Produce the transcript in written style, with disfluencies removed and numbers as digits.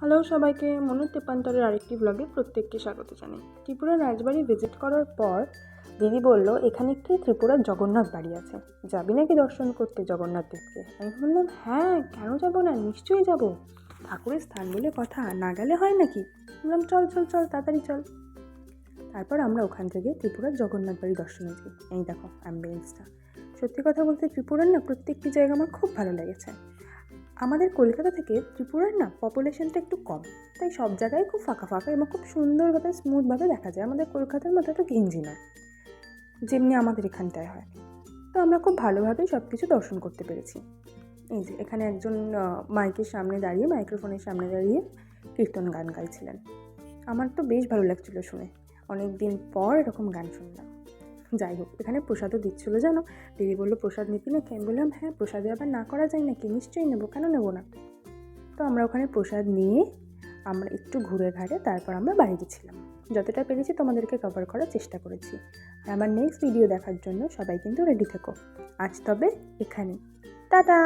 Hello সবাইকে, মনুর তেপান্তরের আরেকটি ব্লগে প্রত্যেককে স্বাগত জানাই। ত্রিপুরার রাজবাড়ি ভিজিট করার পর দিদি বলল এখানে একটি ত্রিপুরার জগন্নাথ বাড়ি আছে, যাবি নাকি দর্শন করতে জগন্নাথ দেবকে? আমি বললাম হ্যাঁ, কেন যাব না, নিশ্চয়ই যাব। ঠাকুরের স্থান বলে কথা, না গেলে হয় নাকি? বললাম চল চল চল, তাড়াতাড়ি চল। তারপর আমরা ওখান থেকে ত্রিপুরার জগন্নাথ বাড়ি দর্শনে যাই। এই দেখো অ্যাম্বিয়েন্সটা। সত্যি কথা বলতে ত্রিপুরার না প্রত্যেকটি জায়গা আমার খুব ভালো লেগেছে। আমাদের কলকাতা থেকে ত্রিপুরার না পপুলেশনটা একটু কম, তাই সব জায়গায় খুব ফাঁকা ফাঁকা এবং খুব সুন্দরভাবে স্মুথভাবে দেখা যায়। আমাদের কলকাতার মতো তো ঘিঞ্জি নয়, যেমনি আমাদের এখানটায় হয়। তো আমরা খুব ভালোভাবেই সব কিছু দর্শন করতে পেরেছি। এই যে এখানে একজন মাইকের সামনে দাঁড়িয়ে, মাইক্রোফোনের সামনে দাঁড়িয়ে কীর্তন গান গাইছিলেন। আমার তো বেশ ভালো লাগছিল শুনে, অনেক দিন পর এরকম গান শুনলাম। যাই হোক, এখানে প্রসাদও দিচ্ছিলো জানো। দিদি বললো প্রসাদ নিবি নাকি? আমি বললাম হ্যাঁ, প্রসাদে আবার না করা যায় নাকি, নিশ্চয়ই নেবো, কেন নেবো না। তো আমরা ওখানে প্রসাদ নিয়ে আমরা একটু ঘুরে ঘাড়ে তারপর আমরা বাড়ি গেছিলাম। যতটা পেরেছি তোমাদেরকে কভার করার চেষ্টা করেছি। আর আমার নেক্সট ভিডিও দেখার জন্য সবাই কিন্তু রেডি থেকো। আজ তবে এখানে, টাটা।